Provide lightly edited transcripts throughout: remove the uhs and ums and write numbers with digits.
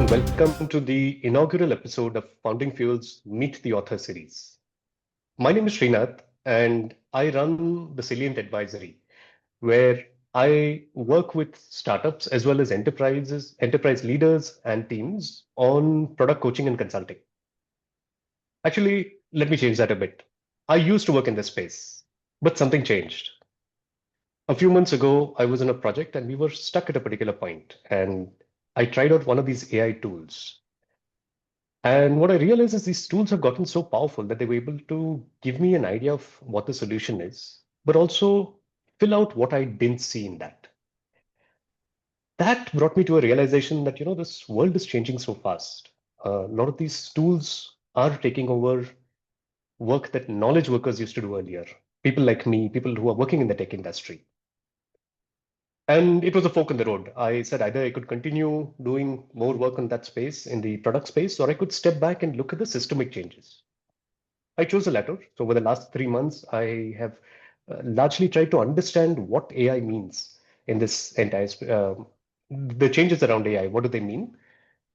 and welcome to the inaugural episode of Founding Fuel's Meet the Author series. My name is Shrinath, and I run the Salient Advisory, where I work with startups as well as enterprise leaders and teams on product coaching and consulting. Actually, let me change that a bit. I used to work in this space, but something changed. A few months ago, I was in a project and we were stuck at a particular point, and I tried out one of these AI tools. And what I realized is these tools have gotten so powerful that they were able to give me an idea of what the solution is, but also fill out what I didn't see in that. That brought me to a realization that, this world is changing so fast. A lot of these tools are taking over work that knowledge workers used to do earlier. People like me, people who are working in the tech industry. And it was a fork in the road. I said either I could continue doing more work on that space in the product space, or I could step back and look at the systemic changes. I chose the latter. So over the last 3 months, I have largely tried to understand what AI means in this entire the changes around AI. What do they mean?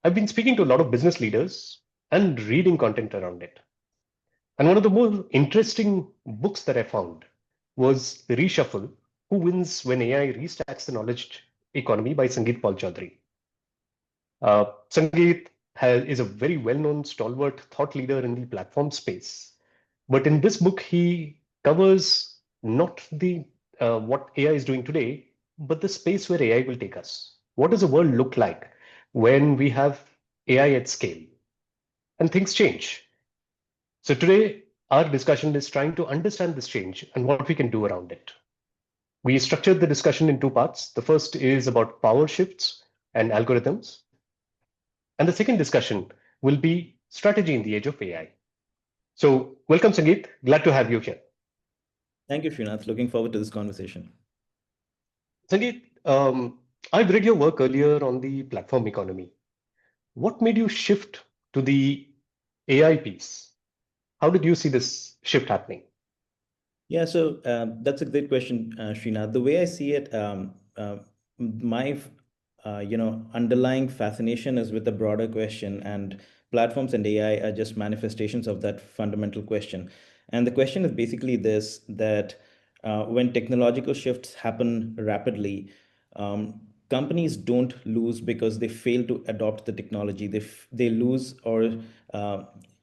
I've been speaking to a lot of business leaders and reading content around it. And one of the more interesting books that I found was Reshuffle: Who Wins When AI Restacks the Knowledge Economy by Sangeet Paul Choudary. Sangeet is a very well-known stalwart thought leader in the platform space. But in this book, he covers not the what AI is doing today, but the space where AI will take us. What does the world look like when we have AI at scale? And things change. So today, our discussion is trying to understand this change and what we can do around it. We structured the discussion in two parts. The first is about power shifts and algorithms. And the second discussion will be strategy in the age of AI. So welcome, Sangeet. Glad to have you here. Thank you, Srinath. Looking forward to this conversation. Sangeet, I've read your work earlier on the platform economy. What made you shift to the AI piece? How did you see this shift happening? Yeah, so that's a great question, Srinath. The way I see it, my underlying fascination is with the broader question, and platforms and AI are just manifestations of that fundamental question. And the question is basically this: that when technological shifts happen rapidly, companies don't lose because they fail to adopt the technology. They lose, or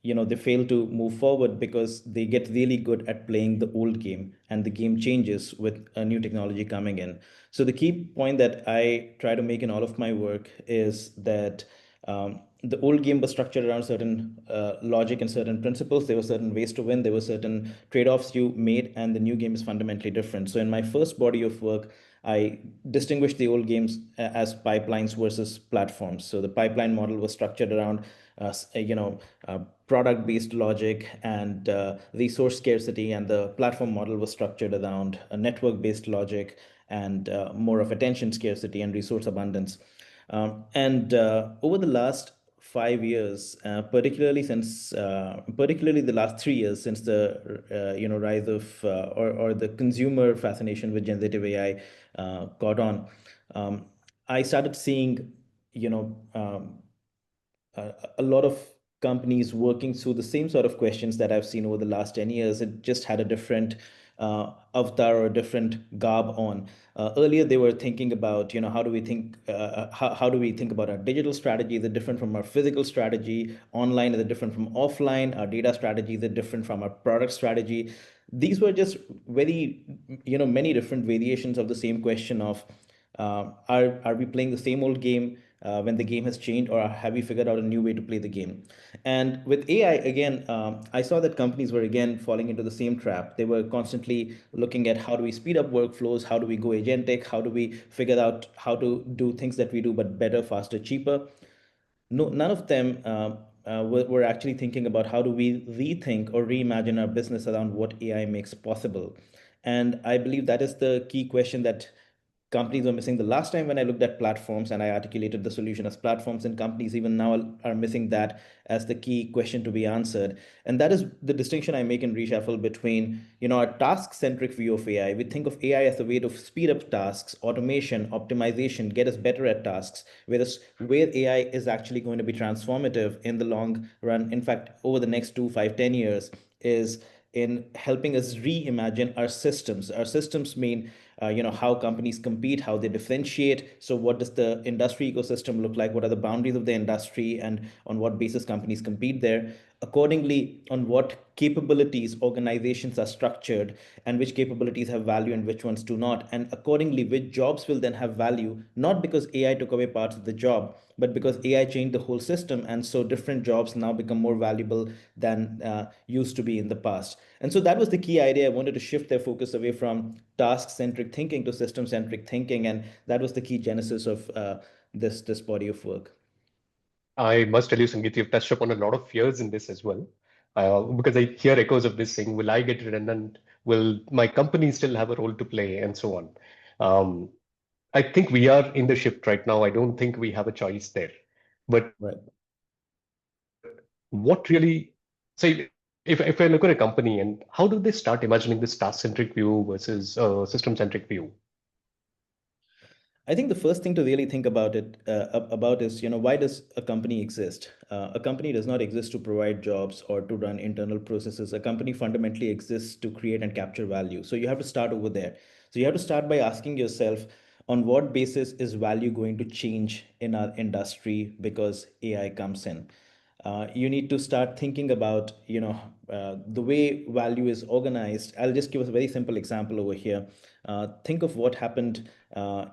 they fail to move forward because they get really good at playing the old game, and the game changes with a new technology coming in. So the key point that I try to make in all of my work is that the old game was structured around certain logic and certain principles. There were certain ways to win. There were certain trade-offs you made, and the new game is fundamentally different. So in my first body of work, I distinguished the old games as pipelines versus platforms. So the pipeline model was structured around, product-based logic and resource scarcity, and the platform model was structured around a network-based logic and more of attention scarcity and resource abundance. And over the last 5 years, particularly the last 3 years since the rise of or the consumer fascination with generative AI caught on, I started seeing a lot of companies working through the same sort of questions that I've seen over the last 10 years. It just had a different avatar or a different garb on. Earlier, they were thinking about, how do we think, how do we think about our digital strategy? Is it different from our physical strategy? Online, is it different from offline? Our data strategy, is it different from our product strategy? These were just very, many different variations of the same question of, are we playing the same old game when the game has changed, or have we figured out a new way to play the game? And with AI, again, I saw that companies were again falling into the same trap. They were constantly looking at how do we speed up workflows, how do we go agentic, how do we figure out how to do things that we do but better, faster, cheaper. No, none of them were actually thinking about how do we rethink or reimagine our business around what AI makes possible. And I believe that is the key question that companies were missing the last time when I looked at platforms and I articulated the solution as platforms, and companies even now are missing that as the key question to be answered. And that is the distinction I make in Reshuffle between, a task-centric view of AI. We think of AI as a way to speed up tasks, automation, optimization, get us better at tasks, whereas where AI is actually going to be transformative in the long run, in fact, over the next 2, 5, 10 years, is in helping us reimagine our systems. Our systems mean, how companies compete, how they differentiate. So, what does the industry ecosystem look like? What are the boundaries of the industry, and on what basis companies compete there? Accordingly, on what capabilities organizations are structured, and which capabilities have value and which ones do not. And accordingly, which jobs will then have value, not because AI took away parts of the job, but because AI changed the whole system. And so different jobs now become more valuable than used to be in the past. And so that was the key idea. I wanted to shift their focus away from task centric thinking to system centric thinking. And that was the key genesis of this body of work. I must tell you, Sangeet, you've touched upon a lot of fears in this as well. Because I hear echoes of this saying, will I get redundant? Will my company still have a role to play? And so on. Um, I think we are in the shift right now. I don't think we have a choice there. But Right. what really, say, if I look at a company and how do they start imagining this task-centric view versus system-centric view? I think the first thing to really think about is, why does a company exist? A company does not exist to provide jobs or to run internal processes. A company fundamentally exists to create and capture value. So you have to start over there. So you have to start by asking yourself, on what basis is value going to change in our industry because AI comes in? You need to start thinking about, the way value is organized. I'll just give us a very simple example over here. Think of what happened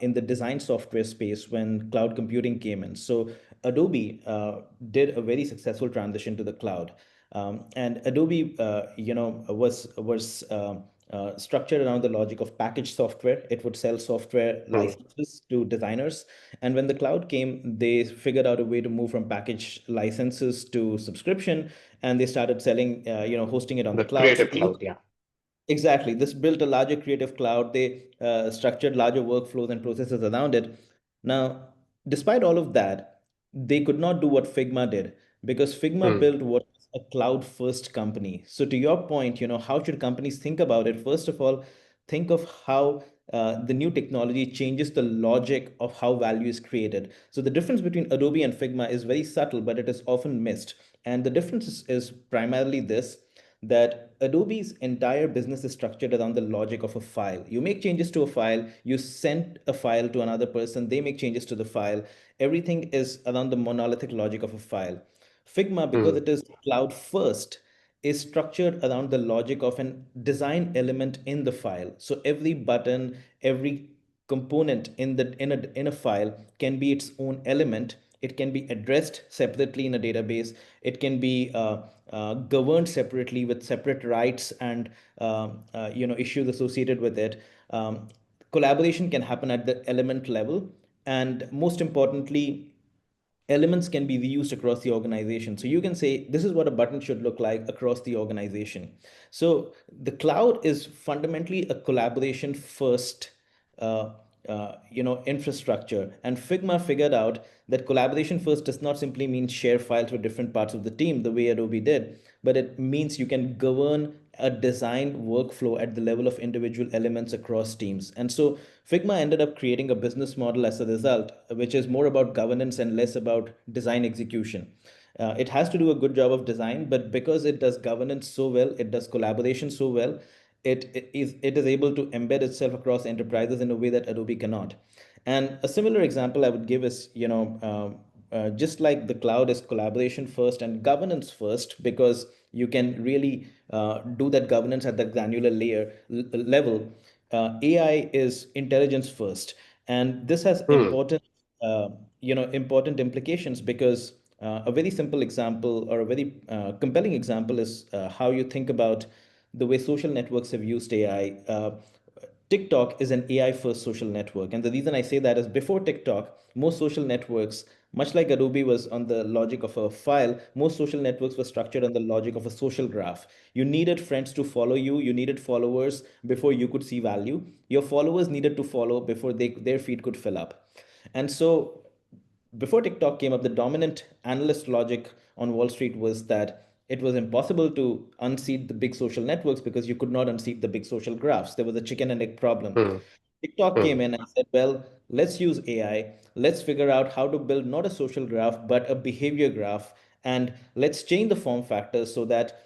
in the design software space when cloud computing came in. So Adobe did a very successful transition to the cloud. And Adobe, was structured around the logic of packaged software. It would sell software Hmm. licenses to designers. And when the cloud came, they figured out a way to move from packaged licenses to subscription, and they started selling, hosting it on the The cloud. So creative this cloud, yeah. Exactly. This built a larger creative cloud. They structured larger workflows and processes around it. Now, despite all of that, they could not do what Figma did because Figma Hmm. built what is a cloud first company. So, to your point, how should companies think about it? First of all, think of how the new technology changes the logic of how value is created. So, the difference between Adobe and Figma is very subtle, but it is often missed. And the difference is primarily this, that Adobe's entire business is structured around the logic of a file. You make changes to a file, you send a file to another person, they make changes to the file. Everything is around the monolithic logic of a file. Figma, because Hmm. it is cloud first, is structured around the logic of an design element in the file. So every button, every component in a file can be its own element. It can be addressed separately in a database. It can be governed separately with separate rights and issues associated with it. Collaboration can happen at the element level, and most importantly, elements can be reused across the organization. So you can say, this is what a button should look like across the organization. So the cloud is fundamentally a collaboration first uh, infrastructure. And Figma figured out that collaboration first does not simply mean share files with different parts of the team the way Adobe did, but it means you can govern a design workflow at the level of individual elements across teams. And so Figma ended up creating a business model as a result, which is more about governance and less about design execution. It has to do a good job of design, but because it does governance so well, it does collaboration so well, it is able to embed itself across enterprises in a way that Adobe cannot. And a similar example I would give is, just like the cloud is collaboration first and governance first, because you can really do that governance at the granular level. AI is intelligence first, and this has Hmm. important implications because a very simple example or a very compelling example is how you think about the way social networks have used AI. TikTok is an AI first social network. And the reason I say that is before TikTok, most social networks, much like Adobe was on the logic of a file, most social networks were structured on the logic of a social graph. You needed friends to follow you, you needed followers before you could see value. Your followers needed to follow before their feed could fill up. And so before TikTok came up, the dominant analyst logic on Wall Street was that it was impossible to unseat the big social networks because you could not unseat the big social graphs. There was a chicken and egg problem. Hmm. TikTok Hmm. came in and said, well, let's use AI. Let's figure out how to build not a social graph, but a behavior graph. And let's change the form factors so that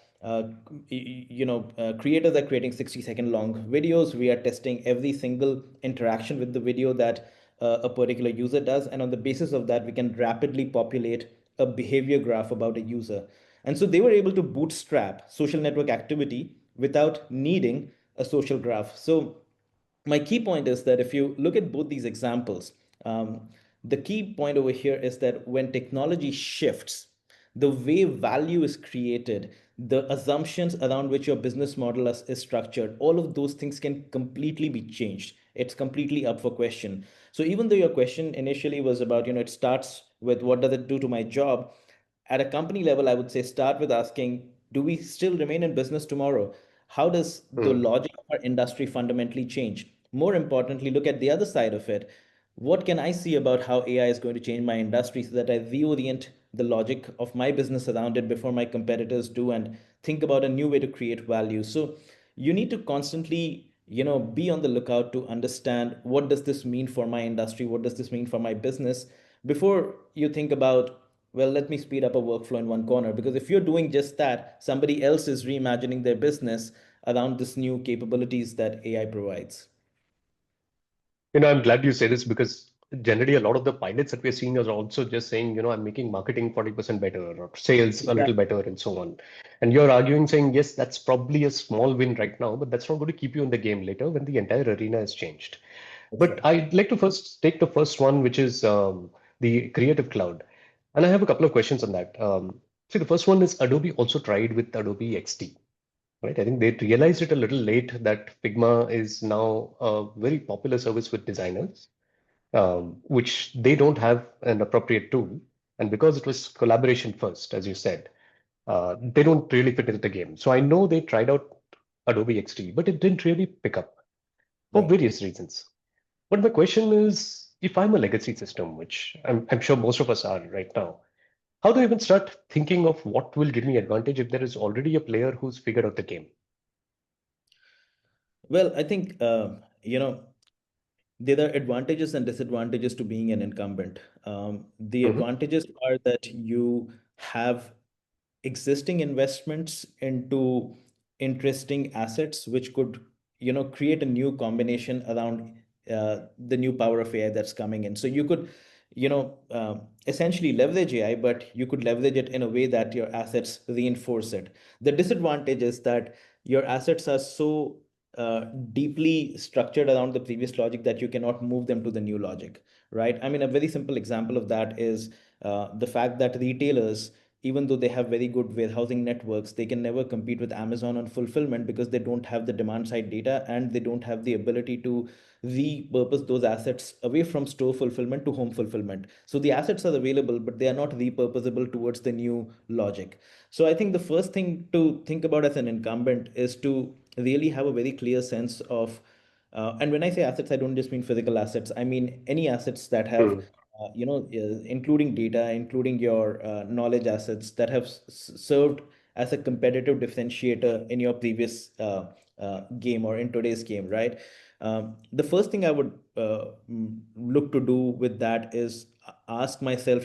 creators are creating 60-second long videos. We are testing every single interaction with the video that a particular user does. And on the basis of that, we can rapidly populate a behavior graph about a user. And so they were able to bootstrap social network activity without needing a social graph. So my key point is that if you look at both these examples, the key point over here is that when technology shifts, the way value is created, the assumptions around which your business model is structured, all of those things can completely be changed. It's completely up for question. So even though your question initially was about, it starts with what does it do to my job? At a company level, I would say start with asking, do we still remain in business tomorrow? How does the Hmm. logic of our industry fundamentally change? More importantly, look at the other side of it. What can I see about how AI is going to change my industry so that I reorient the logic of my business around it before my competitors do and think about a new way to create value? So you need to constantly, be on the lookout to understand what does this mean for my industry? What does this mean for my business? Before you think about, well, let me speed up a workflow in one corner, because if you're doing just that, somebody else is reimagining their business around this new capabilities that AI provides. I'm glad you say this because generally a lot of the pilots that we're seeing are also just saying, I'm making marketing 40% better or sales a little Exactly. better and so on. And you're arguing saying, yes, that's probably a small win right now, but that's not going to keep you in the game later when the entire arena has changed. That's But right. I'd like to first take the first one, which is the Creative Cloud. And I have a couple of questions on that. See, the first one is Adobe also tried with Adobe XD, right? I think they realized it a little late that Figma is now a very popular service with designers, which they don't have an appropriate tool. And because it was collaboration first, as you said, they don't really fit into the game. So I know they tried out Adobe XD, but it didn't really pick up for Right. various reasons. But my question is, if I'm a legacy system, which I'm sure most of us are right now, how do I even start thinking of what will give me advantage if there is already a player who's figured out the game? Well, I think, there are advantages and disadvantages to being an incumbent. The Hmm. advantages are that you have existing investments into interesting assets, which could, create a new combination around the new power of AI that's coming in. So you could, essentially leverage AI, but you could leverage it in a way that your assets reinforce it. The disadvantage is that your assets are so deeply structured around the previous logic that you cannot move them to the new logic, right? I mean, a very simple example of that is the fact that retailers, even though they have very good warehousing networks, they can never compete with Amazon on fulfillment because they don't have the demand side data and they don't have the ability to repurpose those assets away from store fulfillment to home fulfillment. So the assets are available, but they are not repurposable towards the new logic. So I think the first thing to think about as an incumbent is to really have a very clear sense of, and when I say assets, I don't just mean physical assets. I mean any assets that have, Hmm. including data, including your knowledge assets that have served as a competitive differentiator in your previous game or in today's game, right? The first thing I would look to do with that is ask myself,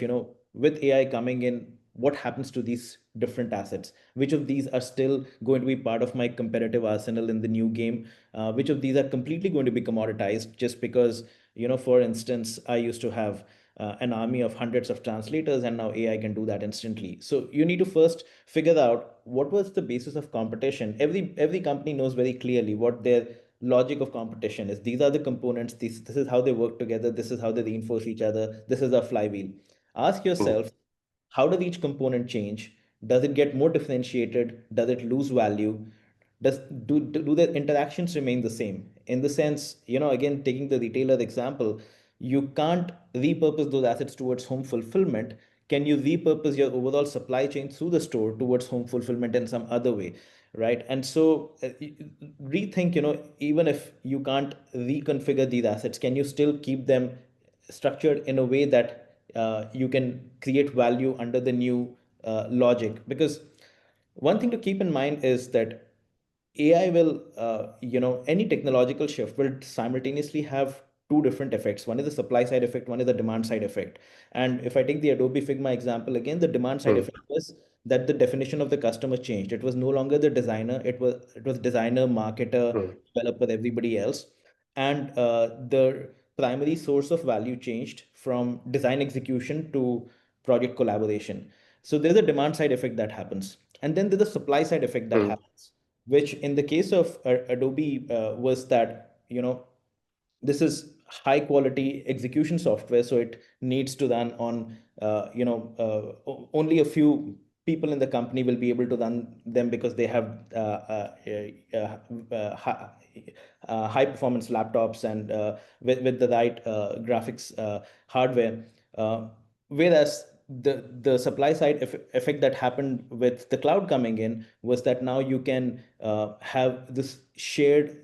with AI coming in, what happens to these different assets? Which of these are still going to be part of my competitive arsenal in the new game? Which of these are completely going to be commoditized just because, for instance, I used to have an army of hundreds of translators and now AI can do that instantly. So you need to first figure out what was the basis of competition. Every company knows very clearly what their logic of competition is. These are the components, this is how they work together, this is how they reinforce each other, this is a flywheel. Ask Hmm. yourself, how does each component change? Does it get more differentiated? Does it lose value? does do the interactions remain the same? In the sense, again, taking the retailer example, you can't repurpose those assets towards home fulfillment. Can you repurpose your overall supply chain through the store towards home fulfillment in some other way, right? And so rethink, even if you can't reconfigure these assets, can you still keep them structured in a way that you can create value under the new logic? Because one thing to keep in mind is that AI will, any technological shift will simultaneously have two different effects. One is the supply side effect, one is the demand side effect. And if I take the Adobe Figma example again, the demand side Hmm. effect was that the definition of the customer changed. It was no longer the designer, it was designer, marketer, Hmm. developer, everybody else. And the primary source of value changed from design execution to project collaboration. So there's a demand side effect that happens. And then there's a supply side effect that Hmm. happens, which in the case of Adobe was that, this is high quality execution software, so it needs to run on, only a few people in the company will be able to run them because they have high performance laptops and with the right graphics hardware. Whereas the supply side effect that happened with the cloud coming in was that now you can have this shared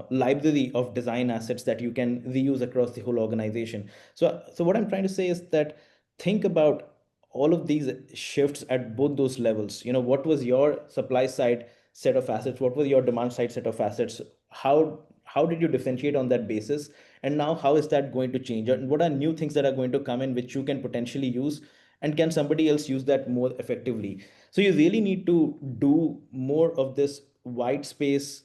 library of design assets that you can reuse across the whole organization. So what I'm trying to say is that think about all of these shifts at both those levels. What was your supply side set of assets? What was your demand side set of assets? How did you differentiate on that basis? And now how is that going to change? And what are new things that are going to come in which you can potentially use? And can somebody else use that more effectively? So you really need to do more of this white space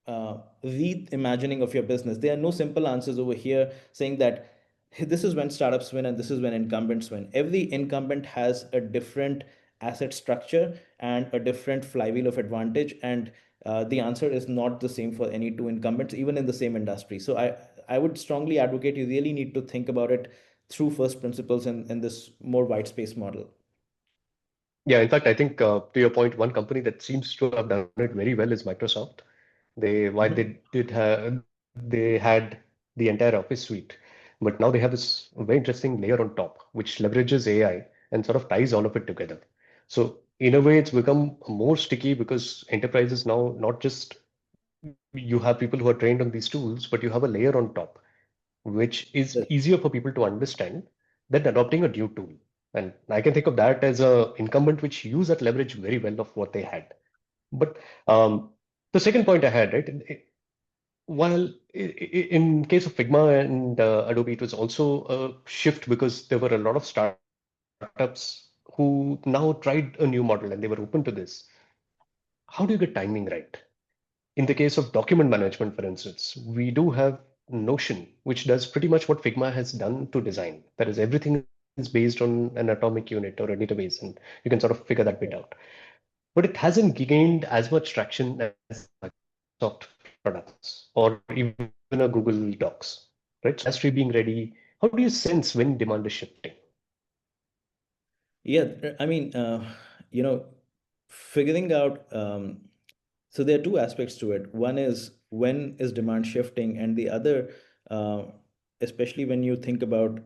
reimagining of your business. There are no simple answers over here saying that, "Hey, this is when startups win and this is when incumbents win." Every incumbent has a different asset structure and a different flywheel of advantage. And the answer is not the same for any two incumbents, even in the same industry. So I would strongly advocate you really need to think about it through first principles in this more white space model. Yeah, in fact, I think to your point, one company that seems to have done it very well is Microsoft. While Mhm. they had the entire Office suite, but now they have this very interesting layer on top, which leverages AI and sort of ties all of it together. So in a way, it's become more sticky because enterprises now not just you have people who are trained on these tools, but you have a layer on top, which is easier for people to understand than adopting a new tool. And I can think of that as a incumbent which use that leverage very well of what they had. But um, the second point I had, right, while in case of Figma and Adobe, it was also a shift because there were a lot of startups who now tried a new model and they were open to this. How do you get timing right? In the case of document management, for instance, we do have Notion, which does pretty much what Figma has done to design. That is, everything is based on an atomic unit or a database, and you can sort of figure that bit out. But it hasn't gained as much traction as Microsoft products or even a Google Docs, right? So industry being ready, how do you sense when demand is shifting? Yeah, I mean, you know, figuring out. So there are two aspects to it. One is when is demand shifting, and the other, uh, especially when you think about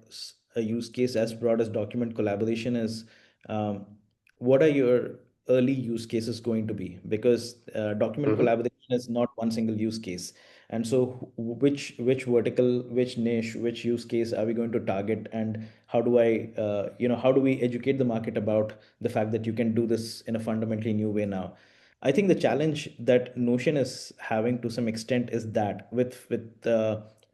a use case as broad as document collaboration, is um, what are your early use cases going to be? Because document Hmm. collaboration is not one single use case. And so which vertical, which niche, which use case are we going to target? And how do how do we educate the market about the fact that you can do this in a fundamentally new way now? I think the challenge that Notion is having to some extent is that with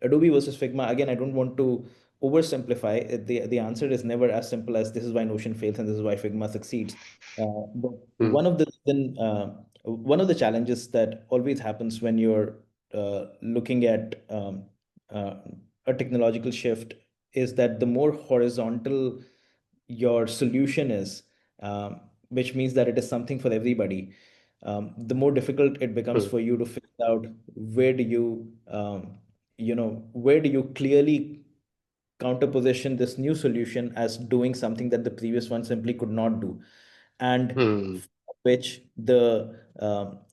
Adobe versus Figma. Again, I don't want to oversimplify it. The answer is never as simple as this is why Notion fails and this is why Figma succeeds. But Hmm. one of the challenges that always happens when you're looking at uh, a technological shift is that the more horizontal your solution is, which means that it is something for everybody, the more difficult it becomes Hmm. for you to figure out where do you clearly counterposition this new solution as doing something that the previous one simply could not do, and Hmm. which the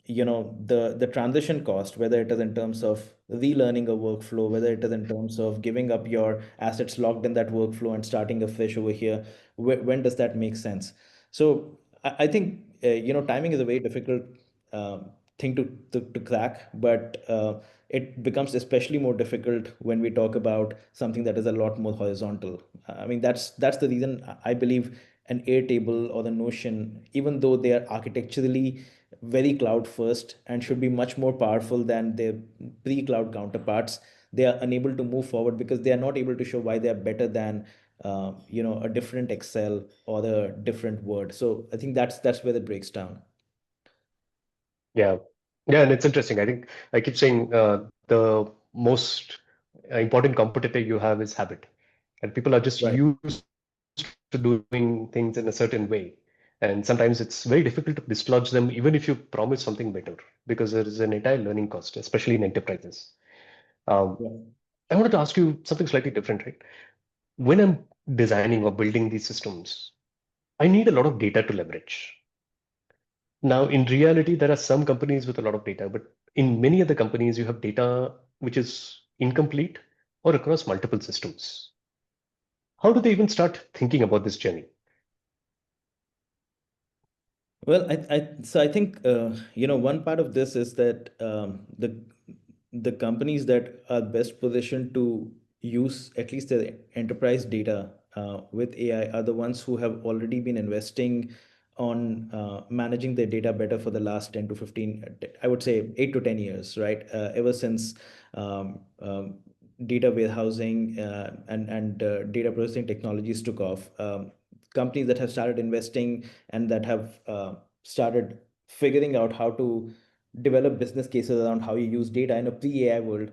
the transition cost, whether it is in terms of relearning a workflow, whether it is in terms of giving up your assets locked in that workflow and starting afresh over here, when does that make sense? So I think timing is a very difficult thing to crack, but it becomes especially more difficult when we talk about something that is a lot more horizontal. I mean, that's the reason I believe an Airtable or the Notion, even though they are architecturally very cloud first and should be much more powerful than their pre-cloud counterparts, they are unable to move forward because they are not able to show why they are better than a different Excel or a different Word. So I think that's where it breaks down. Yeah. Yeah, and it's interesting. I think I keep saying the most important competitor you have is habit. And people are just Right. used to doing things in a certain way. And sometimes it's very difficult to dislodge them, even if you promise something better, because there is an entire learning cost, especially in enterprises. Um, Yeah. I wanted to ask you something slightly different, right? When I'm designing or building these systems, I need a lot of data to leverage. Now, in reality, there are some companies with a lot of data, but in many other companies, you have data which is incomplete or across multiple systems. How do they even start thinking about this journey? Well, I think one part of this is that the companies that are best positioned to use at least their enterprise data with AI are the ones who have already been investing on managing their data better for the last 10 to 15, I would say 8 to 10 years, right? Ever since um, data warehousing and data processing technologies took off. Companies that have started investing and that have started figuring out how to develop business cases around how you use data in a pre-AI world,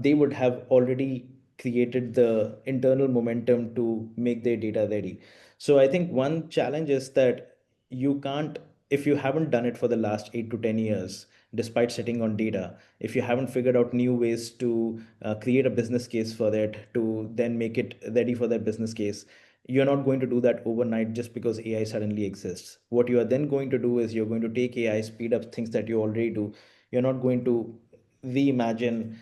they would have already created the internal momentum to make their data ready. So I think one challenge is that you can't, if you haven't done it for the last 8 to 10 years, despite sitting on data, if you haven't figured out new ways to create a business case for it, to then make it ready for that business case, you're not going to do that overnight just because AI suddenly exists. What you are then going to do is you're going to take AI, speed up things that you already do. You're not going to reimagine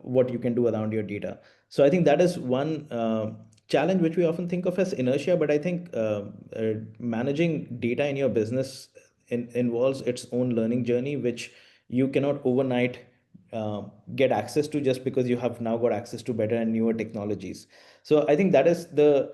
what you can do around your data. So I think that is one challenge which we often think of as inertia, but I think managing data in your business involves its own learning journey, which you cannot overnight uh, get access to just because you have now got access to better and newer technologies. So I think that is the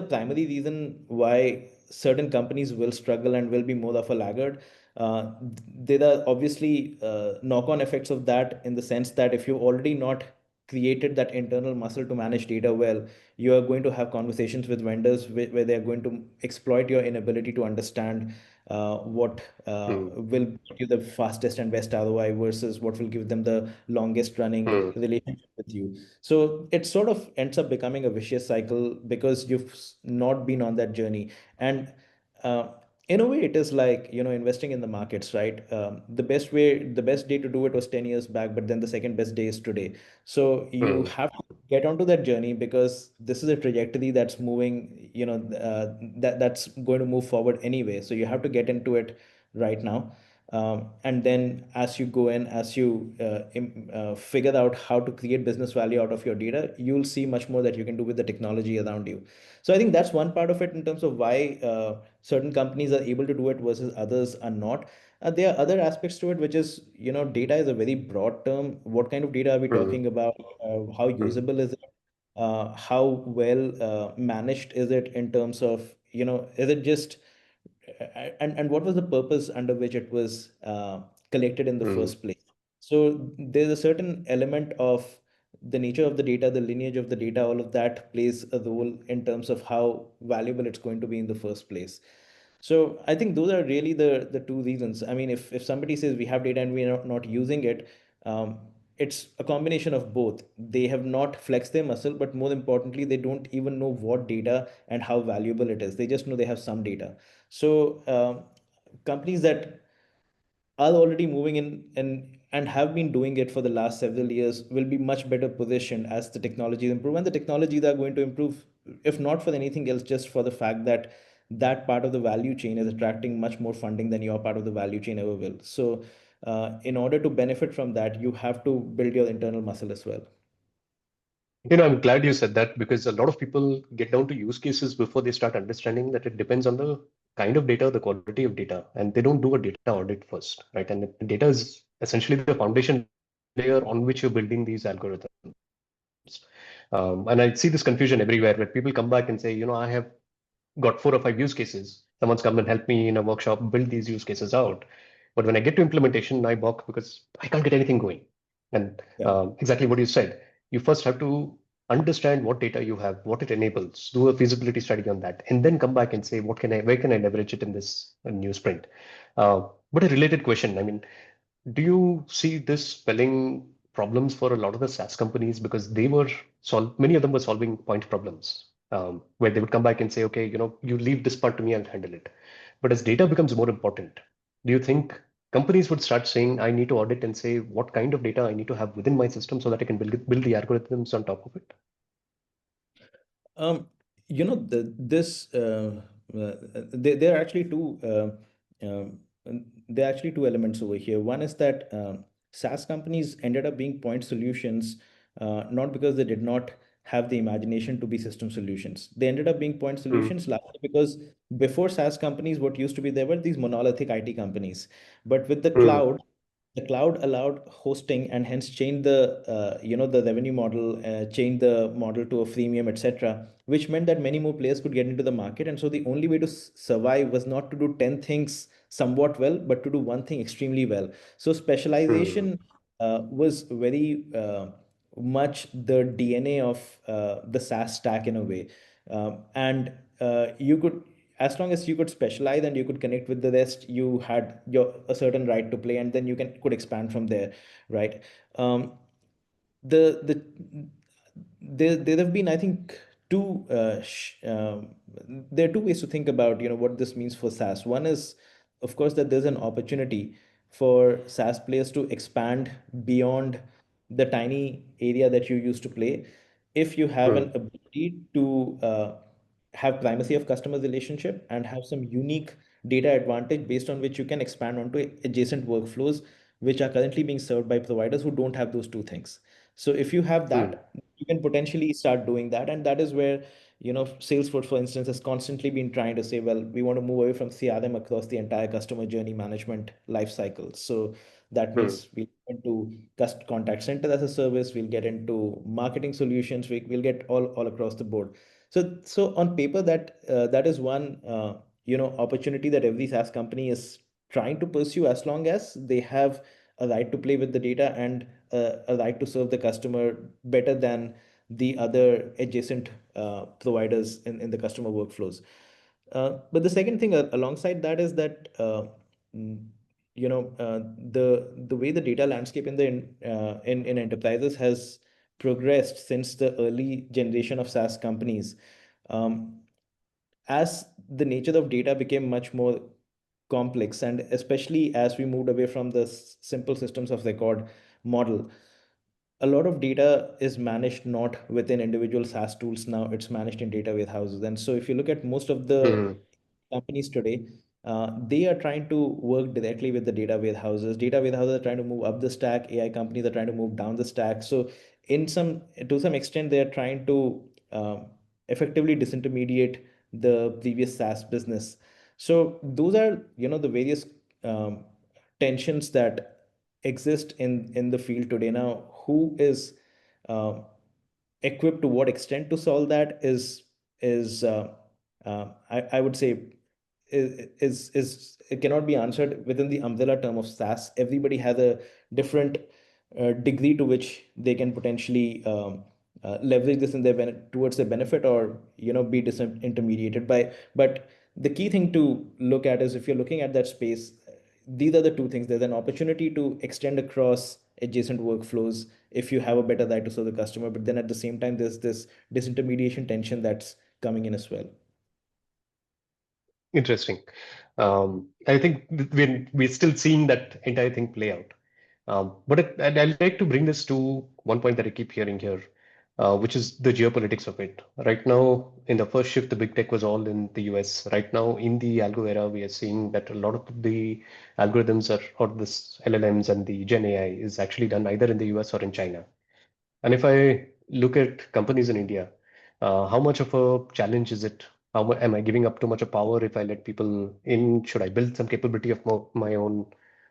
primary reason why certain companies will struggle and will be more of a laggard. uh, there are obviously knock-on effects of that, in the sense that if you've already not created that internal muscle to manage data well, you are going to have conversations with vendors where they're going to exploit your inability to understand what Hmm, will get you the fastest and best ROI versus what will give them the longest running hmm, relationship with you. So it sort of ends up becoming a vicious cycle because you've not been on that journey. And uh, in a way, it is like, investing in the markets, right? The best day to do it was 10 years back, but then the second best day is today. So you hmm, have to get onto that journey because this is a trajectory that's moving, that's going to move forward anyway. So you have to get into it right now. And then as you go in, as you figure out how to create business value out of your data, you'll see much more that you can do with the technology around you. So I think that's one part of it in terms of why certain companies are able to do it versus others are not. There are other aspects to it, which is, data is a very broad term. What kind of data are we hmm, talking about? How hmm, usable is it? How well managed is it in terms of, is it just and what was the purpose under which it was collected in the hmm, first place? So there's a certain element of the nature of the data, the lineage of the data, all of that plays a role in terms of how valuable it's going to be in the first place. So I think those are really the two reasons. I mean, if somebody says we have data and we are not using it, um, it's a combination of both. They have not flexed their muscle, but more importantly, they don't even know what data and how valuable it is. They just know they have some data. So companies that are already moving in and have been doing it for the last several years will be much better positioned as the technologies improve. And the technologies are going to improve, if not for anything else, just for the fact that that part of the value chain is attracting much more funding than your part of the value chain ever will. So in order to benefit from that, you have to build your internal muscle as well. I'm glad you said that because a lot of people get down to use cases before they start understanding that it depends on the kind of data, the quality of data, and they don't do a data audit first, right? And the data is essentially the foundation layer on which you're building these algorithms. And I see this confusion everywhere where people come back and say, I have got 4 or 5 use cases. Someone's come and helped me in a workshop build these use cases out. But when I get to implementation, I balk because I can't get anything going. And Yeah. exactly what you said, you first have to understand what data you have, what it enables, do a feasibility study on that, and then come back and say, where can I leverage it in this new sprint? But a related question, I mean, do you see this spelling problems for a lot of the SaaS companies because many of them were solving point problems where they would come back and say, okay, you leave this part to me, I'll handle it. But as data becomes more important, do you think companies would start saying, I need to audit and say what kind of data I need to have within my system so that I can build the algorithms on top of it? Um, this there are actually there are actually two elements over here. One is that SaaS companies ended up being point solutions, not because they did not have the imagination to be system solutions. They ended up being point Mm, solutions largely because before SaaS companies, what used to be there were these monolithic IT companies. But with mm, the cloud allowed hosting and hence changed the revenue model, changed the model to a freemium, etc., which meant that many more players could get into the market. And so the only way to survive was not to do 10 things somewhat well, but to do one thing extremely well. So mm, specialization was very much the DNA of the SaaS stack in a way. And you could, as long as you could specialize and you could connect with the rest, you had your a certain right to play, and then you could expand from there, right? Um, the there have been, I think, there are two ways to think about what this means for SaaS. One is, of course, that there's an opportunity for SaaS players to expand beyond the tiny area that you used to play if you have an mm, ability to have primacy of customer relationship and have some unique data advantage based on which you can expand onto adjacent workflows which are currently being served by providers who don't have those two things. So if you have mm, that, you can potentially start doing that. And that is where, Salesforce, for instance, has constantly been trying to say, well, we want to move away from CRM across the entire customer journey management life cycle. So that mm. means we'll get into contact center as a service, we'll get into marketing solutions, we'll get all across the board. So on paper, that is one opportunity that every SaaS company is trying to pursue, as long as they have a right to play with the data and a right to serve the customer better than the other adjacent providers in the customer workflows. But the second thing alongside that is that mm, the way the data landscape in enterprises has progressed since the early generation of SaaS companies. Um, as the nature of data became much more complex, and especially as we moved away from the simple systems of record model, a lot of data is managed not within individual SaaS tools. Now it's managed in data warehouses. And so if you look at most of the Mm, companies today, they are trying to work directly with the data warehouses. Data warehouses are trying to move up the stack. AI companies are trying to move down the stack. So to some extent, they are trying to effectively disintermediate the previous SaaS business. So those are, the various um, tensions that exist in the field today. Now, who is uh, equipped to what extent to solve that is I would say is it cannot be answered within the umbrella term of SaaS. Everybody has a different degree to which they can potentially leverage this in towards their benefit, or be disintermediated by. But the key thing to look at is, if you're looking at that space, these are the two things. There's an opportunity to extend across adjacent workflows if you have a better right to serve the customer, but then at the same time there's this disintermediation tension that's coming in as well. Interesting. I think we're still seeing that entire thing play out. But I'd like to bring this to one point that I keep hearing here. which is the geopolitics of it. Right now, in the first shift, the big tech was all in the US. Right now, in the algo era, we are seeing that a lot of the algorithms are, or this LLMs and the Gen AI is actually done either in the US or in China. And if I look at companies in India, how much of a challenge is it? Am I giving up too much of power if I let people in? Should I build some capability of my own?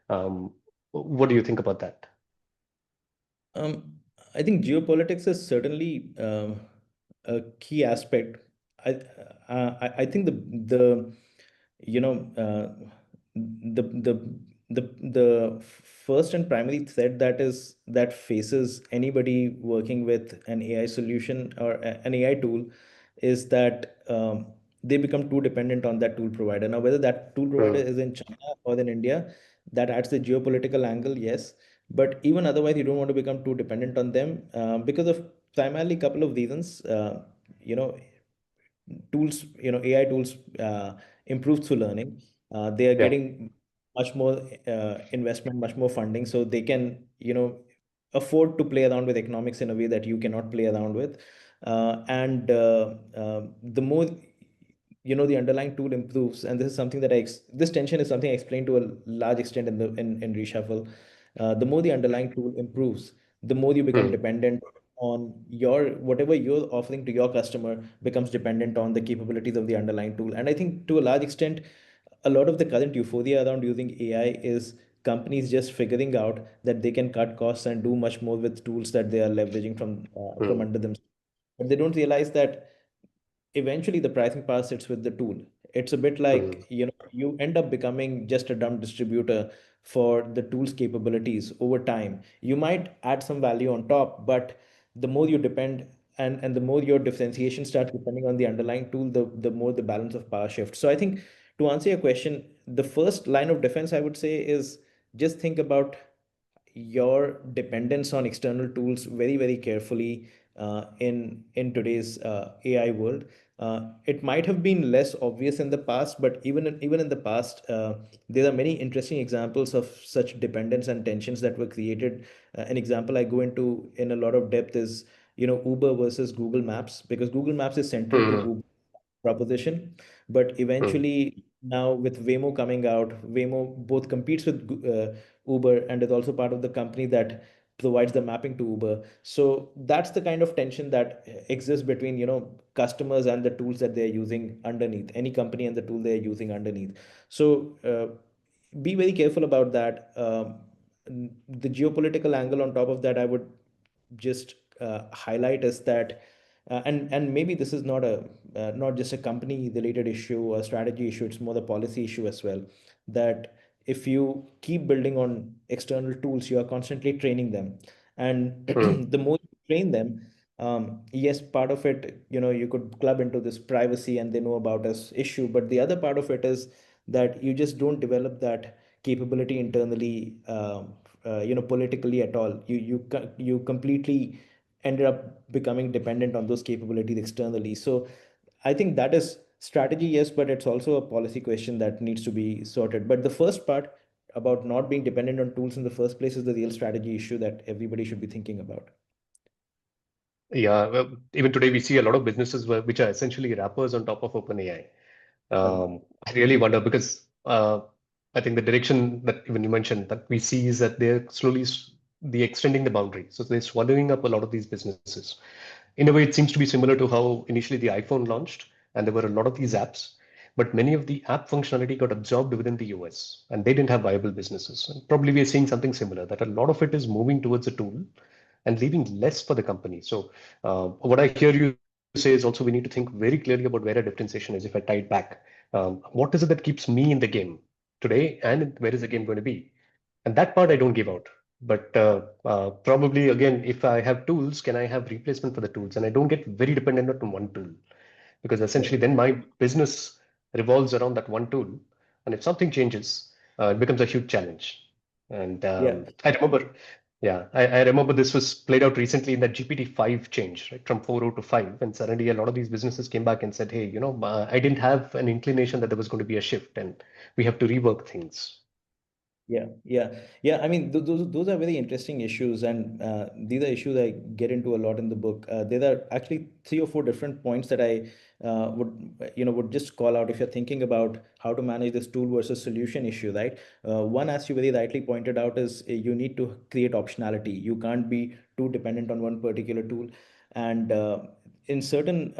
Um, what do you think about that? Um, I think geopolitics is certainly a key aspect. I I think the you know the first and primary threat that faces anybody working with an AI solution or an AI tool is that they become too dependent on that tool provider. Now, whether that tool provider Hmm. is in China or in India, that adds the geopolitical angle, yes. But even otherwise, you don't want to become too dependent on them because of primarily a couple of reasons. You know, tools, AI tools improve through learning. They are Yeah. getting much more investment, much more funding, so they can, afford to play around with economics in a way that you cannot play around with. And the more, the underlying tool improves, and this is something that this tension is something I explained to a large extent in Reshuffle. The more the underlying tool improves, the more you become Hmm. dependent on your whatever you're offering to your customer becomes dependent on the capabilities of the underlying tool. And I think to a large extent, a lot of the current euphoria around using AI is companies just figuring out that they can cut costs and do much more with tools that they are leveraging from Hmm. under them. But they don't realize that eventually the pricing power sits with the tool. It's a bit Hmm. like, you end up becoming just a dumb distributor for the tool's capabilities over time. You might add some value on top, but the more you depend and the more your differentiation starts depending on the underlying tool, the more the balance of power shifts. So I think to answer your question, the first line of defense I would say is just think about your dependence on external tools very, very carefully in today's AI world. It might have been less obvious in the past, but even in the past, there are many interesting examples of such dependence and tensions that were created. An example I go into in a lot of depth is, Uber versus Google Maps, because Google Maps is central to Hmm. Uber proposition. But Hmm. eventually, now with Waymo coming out, Waymo both competes with Uber and is also part of the company that provides the mapping to Uber. So that's the kind of tension that exists between, customers and the tools that they're using underneath, any company and the tool they're using underneath. So be very careful about that. The geopolitical angle on top of that, I would just highlight is that, and maybe this is not just a company related issue or strategy issue, it's more the policy issue as well, that if you keep building on external tools, you are constantly training them. And Hmm. the more you train them, yes, part of it, you could club into this privacy and they know about us issue, but the other part of it is that you just don't develop that capability internally, politically at all. You completely ended up becoming dependent on those capabilities externally. So I think that is strategy, yes, but it's also a policy question that needs to be sorted. But the first part about not being dependent on tools in the first place is the real strategy issue that everybody should be thinking about. Yeah. Well, even today, we see a lot of businesses which are essentially wrappers on top of OpenAI. Right. I really wonder because I think the direction that even you mentioned that we see is that they're slowly the extending the boundary. So they're swallowing up a lot of these businesses. In a way, it seems to be similar to how initially the iPhone launched, and there were a lot of these apps, but many of the app functionality got absorbed within the US, and they didn't have viable businesses. And probably we are seeing something similar, that a lot of it is moving towards a tool and leaving less for the company. So, what I hear you say is also we need to think very clearly about where our differentiation is. If I tie it back, what is it that keeps me in the game today, and where is the game going to be? And that part I don't give out. But probably again, if I have tools, can I have replacement for the tools? And I don't get very dependent on one tool because essentially Right. then my business revolves around that one tool. And if something changes, it becomes a huge challenge. And Yeah. I remember, yeah, I remember this was played out recently in that GPT-5 change, right, from 4.0 to 5. And suddenly a lot of these businesses came back and said, hey, I didn't have an inclination that there was going to be a shift and we have to rework things. Yeah. I mean, those are very interesting issues, and these are issues I get into a lot in the book. There are actually three or four different points that I would just call out if you're thinking about how to manage this tool versus solution issue, right? One, as you very rightly pointed out, is you need to create optionality. You can't be too dependent on one particular tool, and in certain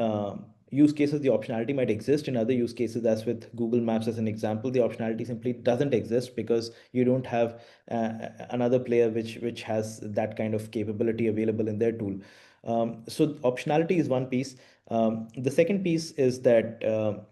use cases, the optionality might exist. In other use cases, as with Google Maps as an example, the optionality simply doesn't exist because you don't have another player which has that kind of capability available in their tool. So optionality is one piece. The second piece is that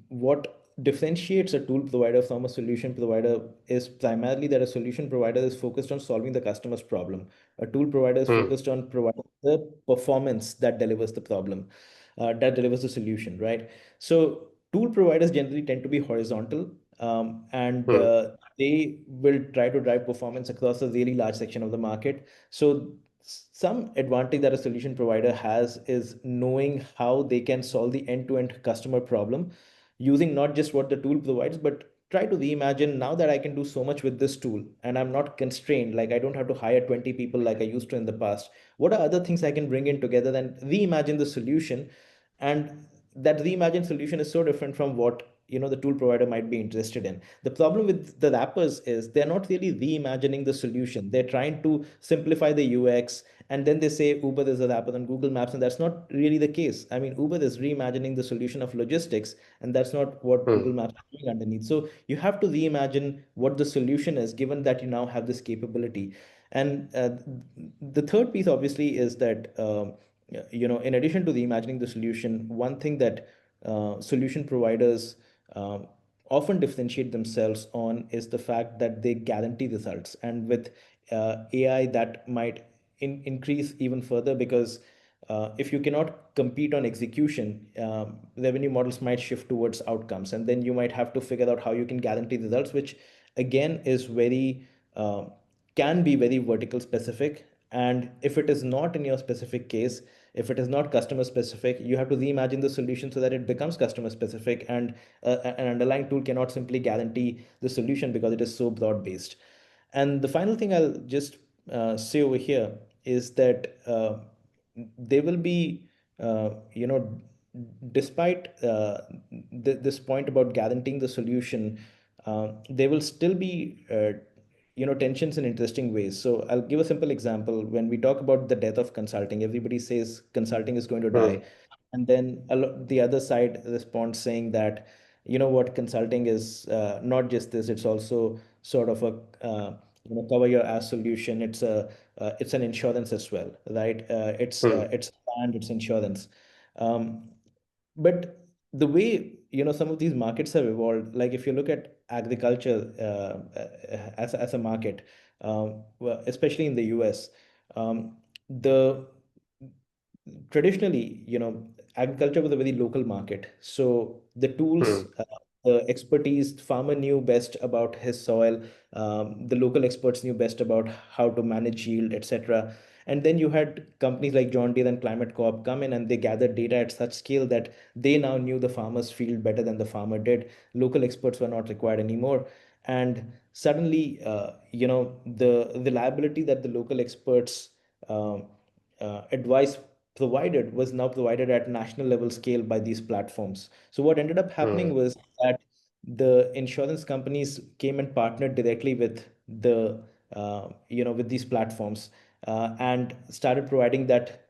what differentiates a tool provider from a solution provider is primarily that a solution provider is focused on solving the customer's problem. A tool provider is Hmm. focused on providing the performance that delivers the problem, that delivers the solution, right? So tool providers generally tend to be horizontal, and Hmm. they will try to drive performance across a really large section of the market. So some advantage that a solution provider has is knowing how they can solve the end-to-end customer problem using not just what the tool provides, but try to reimagine now that I can do so much with this tool and I'm not constrained, like I don't have to hire 20 people like I used to in the past. What are other things I can bring in together and reimagine the solution? And that reimagined solution is so different from what the tool provider might be interested in. The problem with the wrappers is they're not really reimagining the solution. They're trying to simplify the UX, and then they say Uber is a wrapper on Google Maps, and that's not really the case. I mean, Uber is reimagining the solution of logistics, and that's not what Google Hmm. Maps is doing underneath. So you have to reimagine what the solution is, given that you now have this capability. And the third piece, obviously, is that in addition to reimagining the solution, one thing that solution providers often differentiate themselves on is the fact that they guarantee results. And with AI, that might increase even further because if you cannot compete on execution, revenue models might shift towards outcomes, and then you might have to figure out how you can guarantee results, which again is very can be very vertical specific. And if it is not in your specific case, if it is not customer specific, you have to reimagine the solution so that it becomes customer specific. And an underlying tool cannot simply guarantee the solution because it is so broad based. And the final thing I'll just say over here is that they will be, despite this point about guaranteeing the solution, there will still be, tensions in interesting ways. So I'll give a simple example. When we talk about the death of consulting, everybody says consulting is going to die. Hmm. And then the other side responds saying that, you know what, consulting is not just this, it's also sort of a cover your ass solution. It's an insurance as well, right? Hmm. It's land, it's insurance. Um, but the way some of these markets have evolved, like if you look at agriculture as a market, well, especially in the US, the traditionally, agriculture was a very local market. So the tools, Hmm. the expertise, farmer knew best about his soil. The local experts knew best about how to manage yield, etc. And then you had companies like John Deere and Climate Co-op come in and they gathered data at such scale that they now knew the farmer's field better than the farmer did. Local experts were not required anymore. And suddenly, the reliability that the local experts um, advice provided was now provided at national level scale by these platforms. So what ended up happening Hmm. was that the insurance companies came and partnered directly with with these platforms and started providing that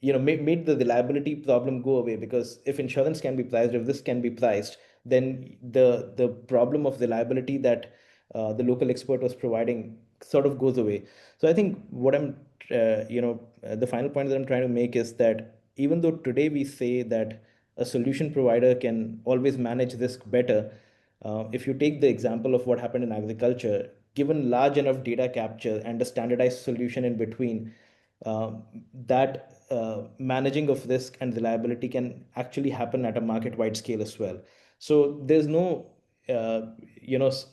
made the reliability problem go away, because if insurance can be priced, if this can be priced, then the problem of reliability that the local expert was providing sort of goes away. So I think what the final point that I'm trying to make is that even though today we say that a solution provider can always manage risk better, if you take the example of what happened in agriculture, given large enough data capture and a standardized solution in between, that managing of risk and reliability can actually happen at a market-wide scale as well. So there's no, uh,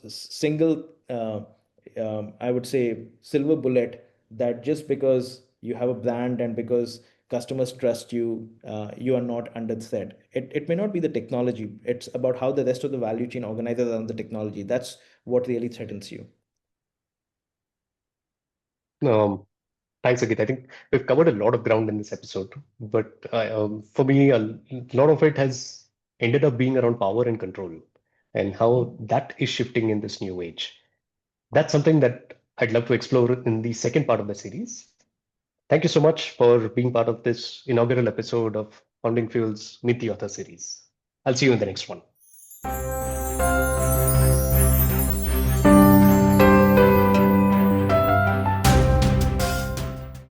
single, I would say, silver bullet that just because you have a brand and because customers trust you, you are not under threat. It may not be the technology. It's about how the rest of the value chain organizes around the technology. That's what really threatens you? Um, Thanks, Sangeet. I think we've covered a lot of ground in this episode, but for me, a lot of it has ended up being around power and control and how that is shifting in this new age. That's something that I'd love to explore in the second part of the series. Thank you so much for being part of this inaugural episode of Founding Fuels Meet the Author series. I'll see you in the next one.